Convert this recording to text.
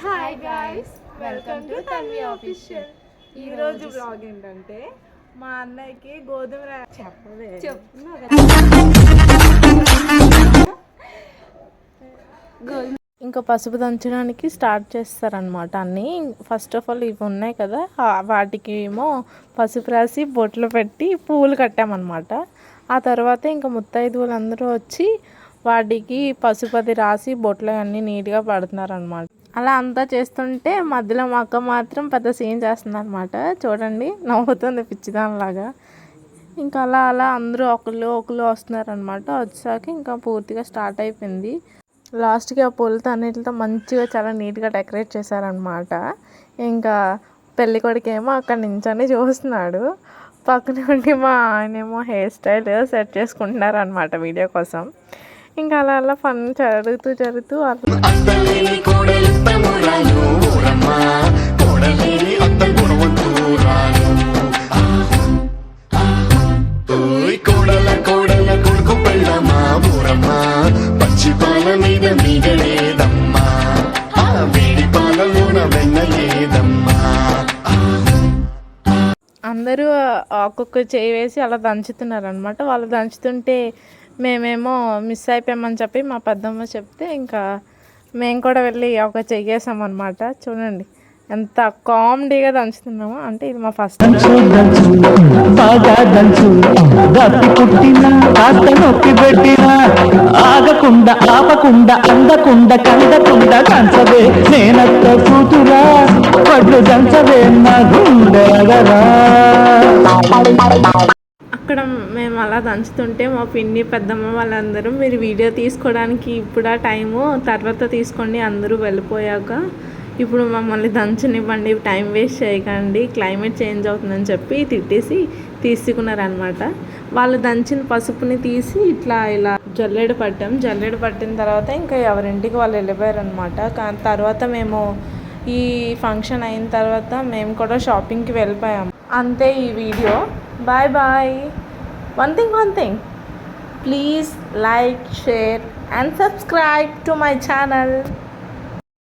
Hi guys, welcome to Tanvi official. ఈరోజు blog ఏంటంటే మా అన్నయ్యకి గోధుమ ఇంకా పసుపు దంచడానికి స్టార్ట్ చేస్తారనమాట. అన్నీ ఫస్ట్ ఆఫ్ ఆల్ ఇవి ఉన్నాయి కదా, వాటికి ఏమో పసుపు రాసి బొట్లు పెట్టి పువ్వులు కట్టామన్నమాట. ఆ తర్వాత ఇంకా ముత్తైదువులు అందరూ వచ్చి వాటికి పసుపది రాసి బొట్లు అన్నీ నీట్గా పడుతున్నారనమాట. అలా అంతా చేస్తుంటే మధ్యలో మా అక్క మాత్రం పెద్ద సీన్ చేస్తుంది అనమాట. చూడండి, నవ్వుతుంది పిచ్చిదానిలాగా. ఇంకా అలా అలా అందరూ ఒకళ్ళు వస్తున్నారనమాట. వచ్చాక ఇంకా పూర్తిగా స్టార్ట్ అయిపోయింది. లాస్ట్కి ఆ పూలతో అన్నిటితో మంచిగా చాలా నీట్గా డెకరేట్ చేశారనమాట. ఇంకా పెళ్ళి కొడుకేమో అక్కడ నించొని చూస్తున్నాడు. పక్కన ఉండి మా ఆయనేమో హెయిర్ స్టైల్ సెట్ చేసుకుంటున్నారు అనమాట వీడియో కోసం. ఇంకా అలా అలా ఫన్ జరుగుతూ అందరూ ఒక్కొక్క చేయి వేసి అలా దంచుతున్నారు అనమాట. వాళ్ళు దంచుతుంటే మేమేమో మిస్ అయిపోయామని చెప్పి మా పెద్దమ్మ చెప్తే ఇంకా మేము కూడా వెళ్ళి ఒక చెయ్యేసామన్నమాట. చూడండి ఎంత కామెడీగా దంచుతున్నామో. అంటే ఇది మా ఫస్ట్ ఆగకుండా ఆపకుండా అందకుండా కందకుండా కంచవే నేనత్త కూతురా పడ్లు దంచవే నా గుండెగరా. అక్కడ మేము అలా దంచుతుంటే మా పిన్ని పెద్దమ్మ వాళ్ళందరూ మీరు వీడియో తీసుకోవడానికి ఇప్పుడు ఆ టైము, తర్వాత తీసుకోండి అందరూ వెళ్ళిపోయాక, ఇప్పుడు మమ్మల్ని దంచనివ్వండి, టైం వేస్ట్ చేయకండి, క్లైమేట్ చేంజ్ అవుతుందని చెప్పి తిట్టేసి తీసుకున్నారనమాట. వాళ్ళు దంచిన పసుపుని తీసి ఇలా జల్లెడ పట్టిన తర్వాత ఇంకా ఎవరింటికి వాళ్ళు వెళ్ళిపోయారనమాట. కానీ తర్వాత మేము ఈ ఫంక్షన్ అయిన తర్వాత మేము కూడా షాపింగ్కి వెళ్ళిపోయాము. అంతే ఈ వీడియో. Bye bye. One thing, please like, share and subscribe to my channel.